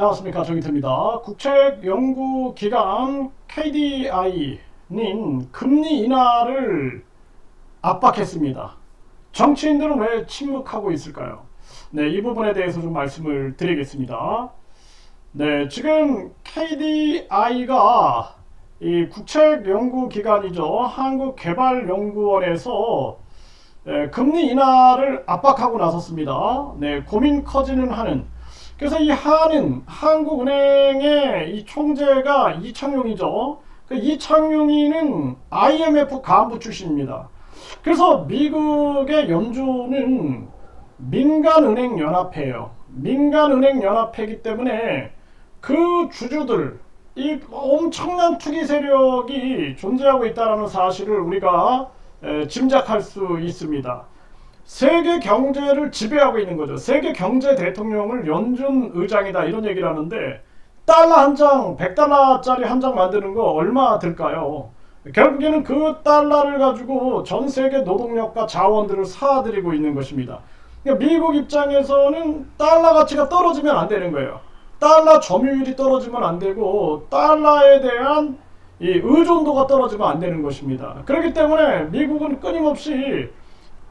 안녕하십니까, 정의태입니다. 국책연구기관 KDI는 금리 인하를 압박했습니다. 정치인들은 왜 침묵하고 있을까요? 네, 이 부분에 대해서 좀 말씀을 드리겠습니다. 네, 지금 KDI가 이 국책연구기관이죠. 한국개발연구원에서 금리 인하를 압박하고 나섰습니다. 네, 고민 커지는 한은. 그래서 이 한은 한국은행의 이 총재가 이창용이죠. 그 이창용이는 IMF 간부 출신입니다. 그래서 미국의 연준은 민간은행연합회예요. 민간은행연합회이기 때문에 그 주주들, 이 엄청난 투기 세력이 존재하고 있다는 사실을 우리가 짐작할 수 있습니다. 세계 경제를 지배하고 있는 거죠. 세계 경제 대통령을 연준 의장이다 이런 얘기를 하는데 달러 한 장, 100달러짜리 한 장 만드는 거 얼마 들까요? 결국에는 그 달러를 가지고 전 세계 노동력과 자원들을 사들이고 있는 것입니다. 그러니까 미국 입장에서는 달러 가치가 떨어지면 안 되는 거예요. 달러 점유율이 떨어지면 안 되고 달러에 대한 이 의존도가 떨어지면 안 되는 것입니다. 그렇기 때문에 미국은 끊임없이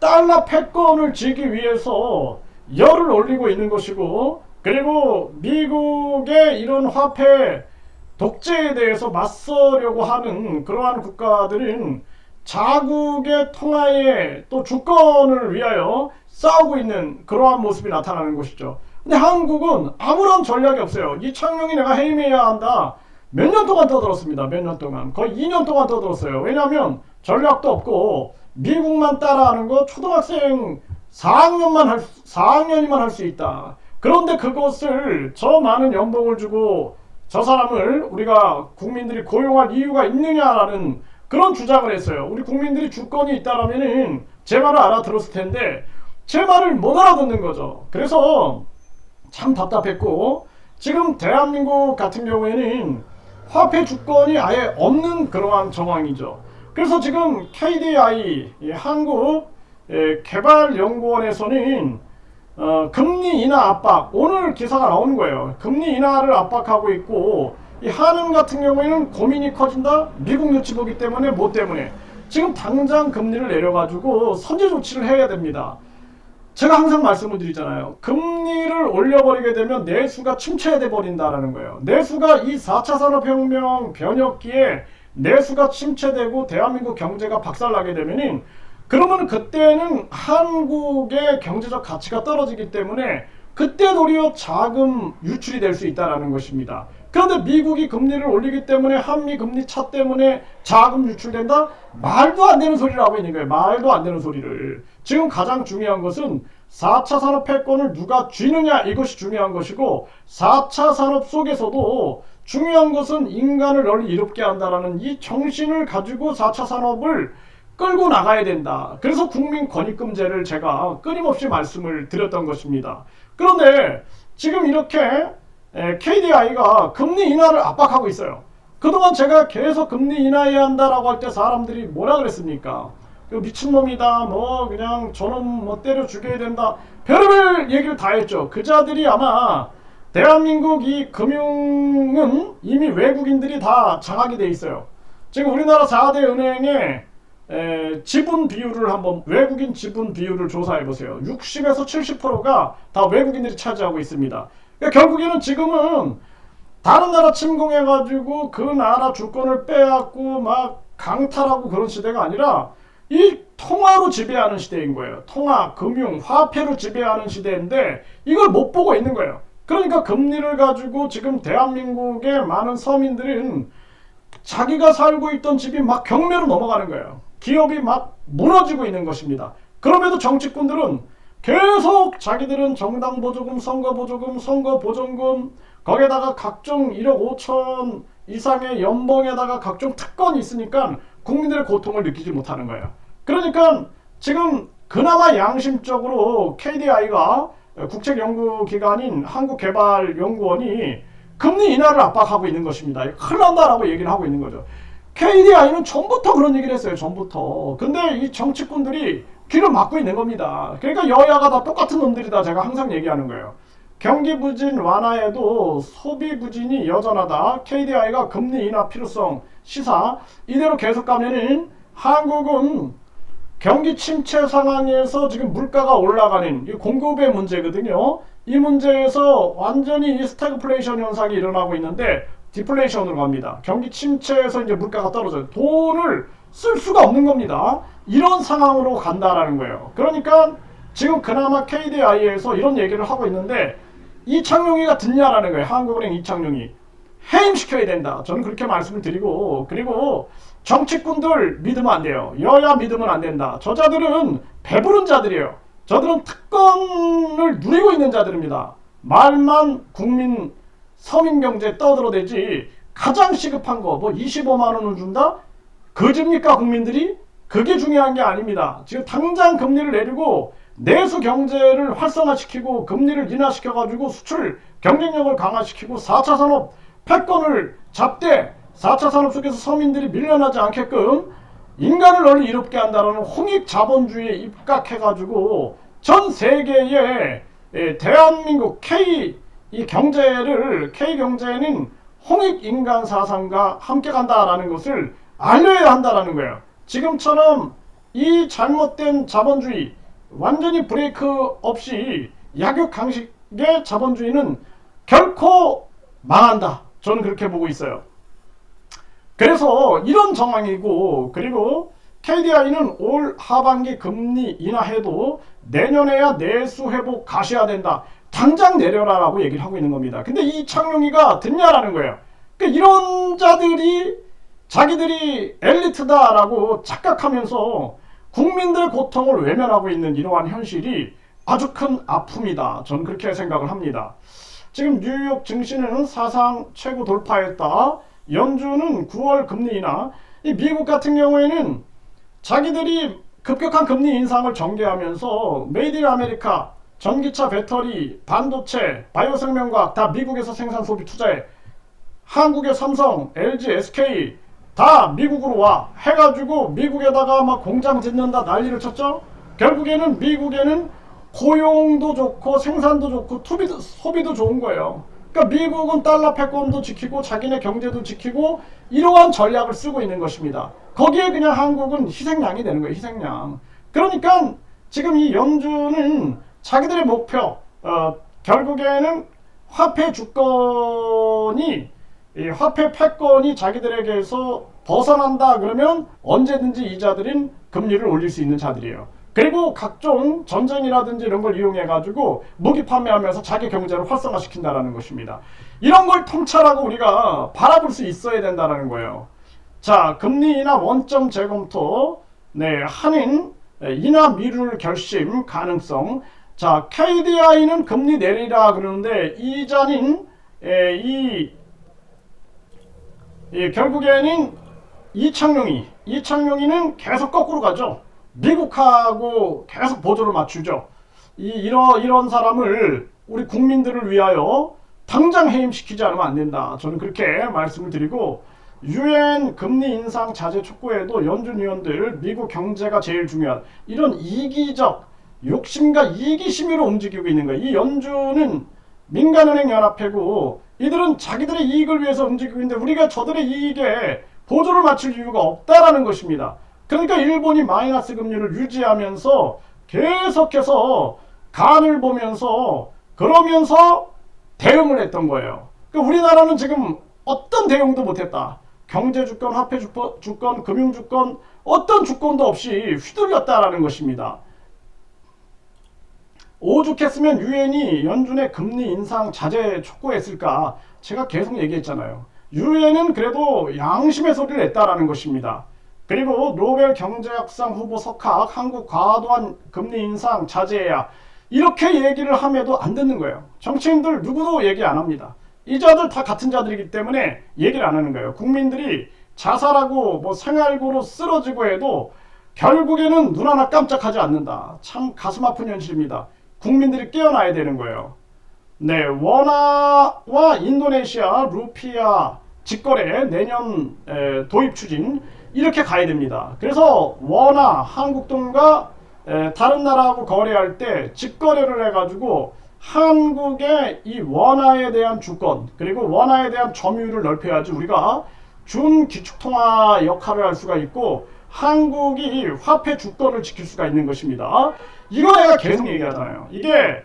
달러 패권을 쥐기 위해서 열을 올리고 있는 것이고, 그리고 미국의 이런 화폐 독재에 대해서 맞서려고 하는 그러한 국가들은 자국의 통화에 또 주권을 위하여 싸우고 있는 그러한 모습이 나타나는 것이죠. 근데 한국은 아무런 전략이 없어요. 이창용이 내가 해임해야 한다. 몇 년 동안 떠들었습니다. 몇 년 동안. 거의 2년 동안 떠들었어요. 왜냐하면 전략도 없고 미국만 따라하는 거 초등학생 4학년이만 할 수 있다. 그런데 그것을 저 많은 연봉을 주고 저 사람을 우리가 국민들이 고용할 이유가 있느냐라는 그런 주장을 했어요. 우리 국민들이 주권이 있다라면은 제 말을 알아들었을 텐데 제 말을 못 알아듣는 거죠. 그래서 참 답답했고, 지금 대한민국 같은 경우에는 화폐 주권이 아예 없는 그러한 정황이죠. 그래서 지금 KDI 한국개발연구원에서는 금리 인하 압박, 오늘 기사가 나온 거예요. 금리 인하를 압박하고 있고, 이 한은 같은 경우에는 고민이 커진다. 미국 눈치 보기 때문에 뭐 때문에 지금 당장 금리를 내려가지고 선제 조치를 해야 됩니다. 제가 항상 말씀을 드리잖아요. 금리를 올려버리게 되면 내수가 침체돼 버린다라는 거예요. 내수가 이 4차 산업혁명 변혁기에 내수가 침체되고 대한민국 경제가 박살나게 되면은, 그러면 그때는 한국의 경제적 가치가 떨어지기 때문에 그때 도리어 자금 유출이 될 수 있다는 것입니다. 그런데 미국이 금리를 올리기 때문에 한미 금리 차 때문에 자금 유출된다? 말도 안 되는 소리를 하고 있는 거예요. 말도 안 되는 소리를. 지금 가장 중요한 것은 4차 산업 패권을 누가 쥐느냐, 이것이 중요한 것이고, 4차 산업 속에서도 중요한 것은 인간을 널리 이롭게 한다라는 이 정신을 가지고 4차 산업을 끌고 나가야 된다. 그래서 국민권익금제를 제가 끊임없이 말씀을 드렸던 것입니다. 그런데 지금 이렇게 KDI가 금리 인하를 압박하고 있어요. 그동안 제가 계속 금리 인하해야 한다라고 할 때 사람들이 뭐라 그랬습니까? 미친놈이다, 뭐 그냥 저놈 뭐 때려 죽여야 된다, 별의별 얘기를 다 했죠. 그 자들이 아마 대한민국 이 금융은 이미 외국인들이 다 장악이 돼 있어요. 지금 우리나라 4대 은행의 지분 비율을 한번, 외국인 지분 비율을 조사해 보세요. 60에서 70%가 다 외국인들이 차지하고 있습니다. 그러니까 결국에는 지금은 다른 나라 침공해 가지고 그 나라 주권을 빼앗고 막 강탈하고 그런 시대가 아니라 이 통화로 지배하는 시대인 거예요. 통화, 금융, 화폐로 지배하는 시대인데 이걸 못 보고 있는 거예요. 그러니까 금리를 가지고 지금 대한민국의 많은 서민들은 자기가 살고 있던 집이 막 경매로 넘어가는 거예요. 기업이 막 무너지고 있는 것입니다. 그럼에도 정치꾼들은 계속 자기들은 정당 보조금, 선거 보조금, 선거 보전금, 거기에다가 각종 1억 5천 이상의 연봉에다가 각종 특권이 있으니까 국민들의 고통을 느끼지 못하는 거예요. 그러니까 지금 그나마 양심적으로 KDI가 국책연구기관인 한국개발연구원이 금리 인하를 압박하고 있는 것입니다. 큰일 난다라고 얘기를 하고 있는 거죠. KDI는 전부터 그런 얘기를 했어요. 전부터. 근데 이 정치꾼들이 귀를 막고 있는 겁니다. 그러니까 여야가 다 똑같은 놈들이다, 제가 항상 얘기하는 거예요. 경기 부진 완화에도 소비 부진이 여전하다. KDI가 금리 인하 필요성 시사. 이대로 계속 가면은 한국은 경기 침체 상황에서 지금 물가가 올라가는 이 공급의 문제거든요. 이 문제에서 완전히 이 스태그플레이션 현상이 일어나고 있는데 디플레이션으로 갑니다. 경기 침체에서 이제 물가가 떨어져요. 돈을 쓸 수가 없는 겁니다. 이런 상황으로 간다라는 거예요. 그러니까 지금 그나마 KDI에서 이런 얘기를 하고 있는데 이창용이가 듣냐라는 거예요. 한국은행 이창용이. 해임시켜야 된다. 저는 그렇게 말씀을 드리고, 그리고 정치꾼들 믿으면 안 돼요. 여야 믿으면 안 된다. 저자들은 배부른 자들이에요. 저들은 특권을 누리고 있는 자들입니다. 말만 국민 서민경제 떠들어대지 가장 시급한 거 뭐 25만 원을 준다? 그집니까 국민들이? 그게 중요한 게 아닙니다. 지금 당장 금리를 내리고 내수 경제를 활성화시키고 금리를 인하시켜가지고 수출 경쟁력을 강화시키고 4차 산업 패권을 잡되 4차 산업 속에서 서민들이 밀려나지 않게끔 인간을 널리 이롭게 한다는 홍익 자본주의에 입각해가지고 전 세계의 대한민국 K 이 경제를 K 경제는 홍익 인간 사상과 함께 간다라는 것을 알려야 한다라는 거예요. 지금처럼 이 잘못된 자본주의 완전히 브레이크 없이 약육강식의 자본주의는 결코 망한다. 저는 그렇게 보고 있어요. 그래서 이런 정황이고, 그리고 KDI는 올 하반기 금리 인하해도 내년에야 내수 회복 가셔야 된다. 당장 내려라라고 얘기를 하고 있는 겁니다. 근데 이 창룡이가 듣냐라는 거예요. 그러니까 이런 자들이 자기들이 엘리트다라고 착각하면서 국민들의 고통을 외면하고 있는 이러한 현실이 아주 큰 아픔이다. 저는 그렇게 생각을 합니다. 지금 뉴욕 증시는 사상 최고 돌파했다. 연준은 9월 금리 인하. 이 미국 같은 경우에는 자기들이 급격한 금리 인상을 전개하면서 메이드 인 아메리카, 전기차, 배터리, 반도체, 바이오생명과학 다 미국에서 생산 소비 투자해. 한국의 삼성, LG, SK 다 미국으로 와 해가지고 미국에다가 막 공장 짓는다 난리를 쳤죠. 결국에는 미국에는 고용도 좋고 생산도 좋고 소비도 좋은 거예요. 그러니까 미국은 달러 패권도 지키고 자기네 경제도 지키고 이러한 전략을 쓰고 있는 것입니다. 거기에 그냥 한국은 희생양이 되는 거예요. 희생양. 그러니까 지금 이 연준은 자기들의 목표 결국에는 화폐 주권이 이 화폐 패권이 자기들에게서 벗어난다 그러면 언제든지 이자들은 금리를 올릴 수 있는 자들이에요. 그리고 각종 전쟁이라든지 이런 걸 이용해 가지고 무기 판매하면서 자기 경제를 활성화시킨다라는 것입니다. 이런 걸 통찰하고 우리가 바라볼 수 있어야 된다는 거예요. 자, 금리 인하 원점 재검토, 한인 인하 미룰 결심 가능성. 자, KDI는 금리 내리라 그러는데 이자는 결국에는 이창용이는 계속 거꾸로 가죠. 미국하고 계속 보조를 맞추죠. 이런 사람을 우리 국민들을 위하여 당장 해임시키지 않으면 안 된다. 저는 그렇게 말씀을 드리고, 유엔 금리 인상 자제 촉구에도 연준 위원들 미국 경제가 제일 중요하다. 이런 이기적 욕심과 이기심으로 움직이고 있는 거예요. 이 연준은 민간은행 연합회고 이들은 자기들의 이익을 위해서 움직이고 있는데 우리가 저들의 이익에 보조를 맞출 이유가 없다라는 것입니다. 그러니까 일본이 마이너스 금리를 유지하면서 계속해서 간을 보면서 그러면서 대응을 했던 거예요. 그러니까 우리나라는 지금 어떤 대응도 못했다. 경제 주권, 화폐 주권, 금융 주권 어떤 주권도 없이 휘둘렸다라는 것입니다. 오죽했으면 유엔이 연준의 금리 인상 자제 촉구했을까? 제가 계속 얘기했잖아요. 유엔은 그래도 양심의 소리를 냈다라는 것입니다. 그리고 노벨 경제학상 후보 석학 한국 과도한 금리 인상 자제해야 이렇게 얘기를 함에도 안 듣는 거예요. 정치인들 누구도 얘기 안 합니다. 이 자들 다 같은 자들이기 때문에 얘기를 안 하는 거예요. 국민들이 자살하고 뭐 생활고로 쓰러지고 해도 결국에는 눈 하나 깜짝하지 않는다. 참 가슴 아픈 현실입니다. 국민들이 깨어나야 되는 거예요. 원화와 인도네시아 루피아 직거래 내년 도입 추진 이렇게 가야 됩니다. 그래서 원화 한국 돈과 다른 나라하고 거래할 때 직거래를 해가지고 한국의 이 원화에 대한 주권 그리고 원화에 대한 점유율을 넓혀야지 우리가 준기축통화 역할을 할 수가 있고 한국이 화폐 주권을 지킬 수가 있는 것입니다. 이거 내가 계속 얘기하잖아요. 이게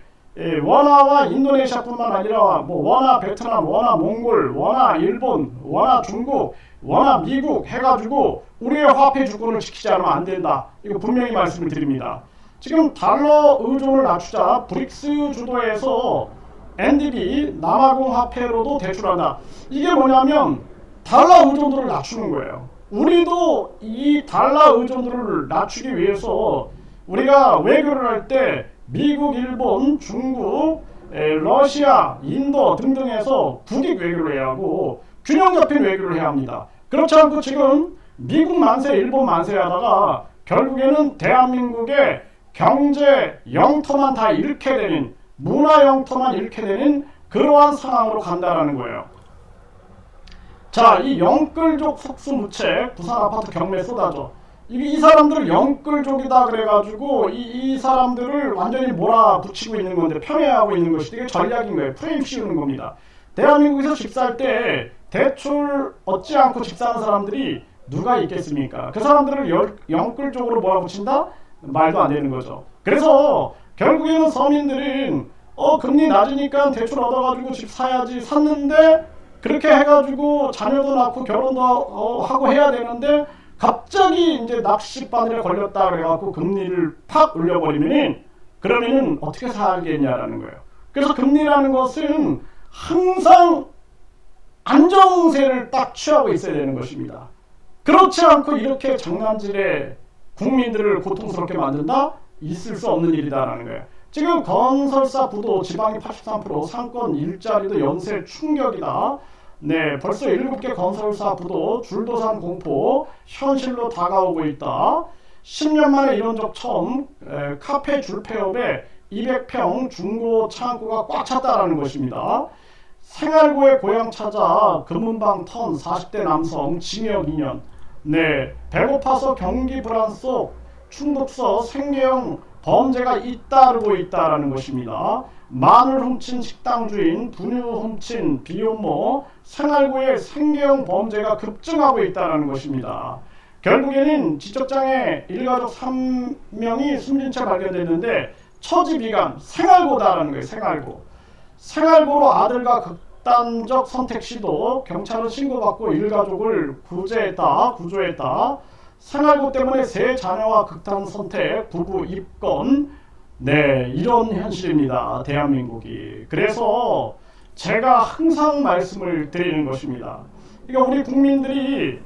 원화와 인도네시아뿐만 아니라 뭐 원화 베트남, 원화 몽골, 원화 일본, 원화 중국, 원화 미국 해가지고 우리의 화폐 주권을 지키지 않으면 안 된다. 이거 분명히 말씀을 드립니다. 지금 달러 의존을 낮추자 브릭스 주도에서 NDB 남아공 화폐로도 대출한다. 이게 뭐냐면 달러 의존도를 낮추는 거예요. 우리도 이 달러 의존도를 낮추기 위해서 우리가 외교를 할 때 미국, 일본, 중국, 러시아, 인도 등등에서 국익 외교를 해야 하고 균형 잡힌 외교를 해야 합니다. 그렇지 않고 지금 미국 만세, 일본 만세 하다가 결국에는 대한민국의 경제 영토만 다 잃게 되는, 문화 영토만 잃게 되는 그러한 상황으로 간다라는 거예요. 자, 이 영끌족 속수무책 부산 아파트 경매에 쏟아져. 이 사람들을 영끌족이다 그래가지고 이 사람들을 완전히 몰아붙이고 있는 건데, 평해하고 있는 것이 되게 전략인 거예요. 프레임 씌우는 겁니다. 대한민국에서 집 살 때 대출 얻지 않고 집 사는 사람들이 누가 있겠습니까? 그 사람들을 영끌족으로 몰아붙인다? 말도 안 되는 거죠. 그래서 결국에는 서민들은 금리 낮으니까 대출 얻어가지고 집 사야지, 샀는데 그렇게 해가지고 자녀도 낳고 결혼도 하고 해야 되는데 갑자기 이제 낚싯바늘에 걸렸다 그래갖고 금리를 팍 올려버리면은, 그러면은 어떻게 살겠냐라는 거예요. 그래서 금리라는 것은 항상 안정세를 딱 취하고 있어야 되는 것입니다. 그렇지 않고 이렇게 장난질에 국민들을 고통스럽게 만든다? 있을 수 없는 일이다라는 거예요. 지금 건설사 부도 지방이 83%, 상권 일자리도 연쇄 충격이다. 네, 벌써 7개 건설사 부도 줄도산 공포 현실로 다가오고 있다. 10년 만에 이런 적 처음. 카페 줄폐업에 200평 중고 창고가 꽉 찼다라는 것입니다. 생활고의 고향 찾아 금은방 턴 40대 남성 징역 2년. 네, 배고파서 경기 불안 속 충북서 생계형 범죄가 잇따르고 있다라는 것입니다. 마늘 훔친 식당 주인, 분유 훔친 비혼모, 생활고의 생계형 범죄가 급증하고 있다는 것입니다. 결국에는 지적장애 일가족 3명이 숨진 채 발견됐는데 처지비관, 생활고다라는 거예요. 생활고로 아들과 극단적 선택 시도, 경찰은 신고받고 일가족을 구조했다. 생활고 때문에 세 자녀와 극단 선택, 부부 입건. 네, 이런 현실입니다. 대한민국이. 그래서 제가 항상 말씀을 드리는 것입니다. 그러니까 우리 국민들이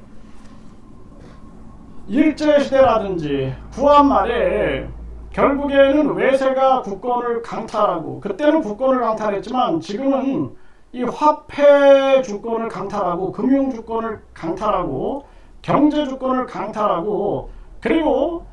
일제시대라든지 구한 말에 결국에는 외세가 국권을 강탈하고, 그때는 국권을 강탈했지만 지금은 이 화폐 주권을 강탈하고, 금융 주권을 강탈하고, 경제 주권을 강탈하고, 그리고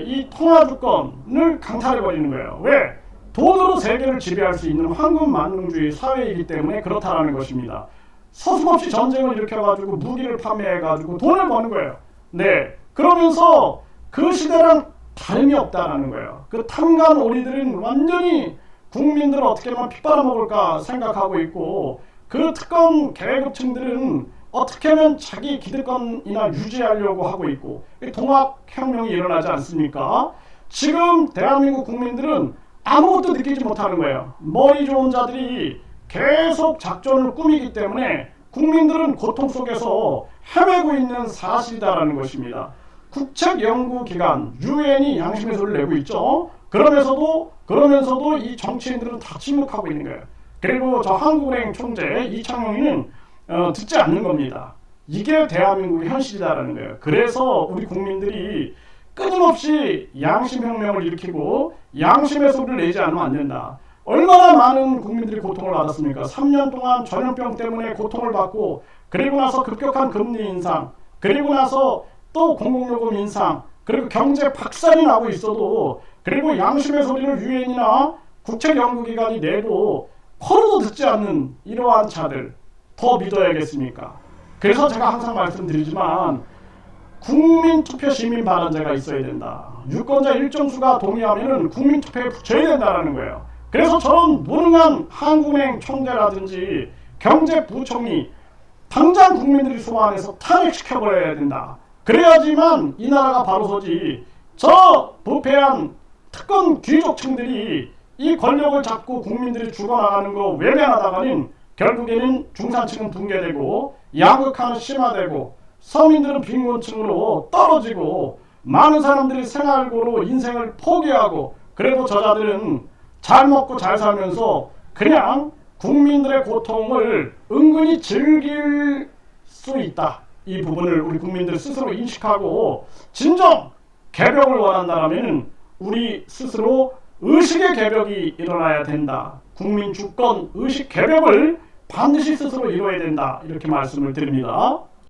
이 통화 주권을 강탈해버리는 거예요. 왜? 돈으로 세계를 지배할 수 있는 황금만능주의 사회이기 때문에 그렇다라는 것입니다. 서슴없이 전쟁을 일으켜가지고 무기를 판매해가지고 돈을 버는 거예요. 네, 그러면서 그 시대랑 다름이 없다라는 거예요. 그 탐관 오리들은 완전히 국민들을 어떻게 하면 핏바라먹을까 생각하고 있고, 그 특권 계급층들은 어떻게 하면 자기 기득권이나 유지하려고 하고 있고, 동학혁명이 일어나지 않습니까? 지금 대한민국 국민들은 아무것도 느끼지 못하는 거예요. 머리 좋은 자들이 계속 작전을 꾸미기 때문에 국민들은 고통 속에서 헤매고 있는 사실이다라는 것입니다. 국책연구기관 UN이 양심의 소리를 내고 있죠. 그러면서도 이 정치인들은 다 침묵하고 있는 거예요. 그리고 저 한국은행 총재 이창용이는 듣지 않는 겁니다. 이게 대한민국의 현실이다라는 거예요. 그래서 우리 국민들이 끊임없이 양심혁명을 일으키고 양심의 소리를 내지 않으면 안 된다. 얼마나 많은 국민들이 고통을 받았습니까? 3년 동안 전염병 때문에 고통을 받고, 그리고 나서 급격한 금리 인상, 그리고 나서 또 공공요금 인상, 그리고 경제 박살이 나고 있어도, 그리고 양심의 소리를 유엔이나 국책연구기관이 내도 코로도 듣지 않는 이러한 자들 더 믿어야겠습니까? 그래서 제가 항상 말씀드리지만 국민투표 시민발언제가 있어야 된다. 유권자 일정수가 동의하면은 국민투표에 붙여야 된다는 거예요. 그래서 저런 무능한 한국은행 총재라든지 경제부총리 당장 국민들이 소환해서 탄핵시켜버려야 된다. 그래야지만 이 나라가 바로 서지. 저 부패한 특권 귀족층들이 이 권력을 잡고 국민들이 죽어나가는 거 외면하다가는 결국에는 중산층은 붕괴되고 양극화는 심화되고 서민들은 빈곤층으로 떨어지고 많은 사람들이 생활고로 인생을 포기하고 그래도 저자들은 잘 먹고 잘 살면서 그냥 국민들의 고통을 은근히 즐길 수 있다. 이 부분을 우리 국민들 스스로 인식하고 진정 개벽을 원한다면 우리 스스로 의식의 개벽이 일어나야 된다. 국민 주권 의식 개벽을 반드시 스스로 이루어야 된다. 이렇게 말씀을 드립니다.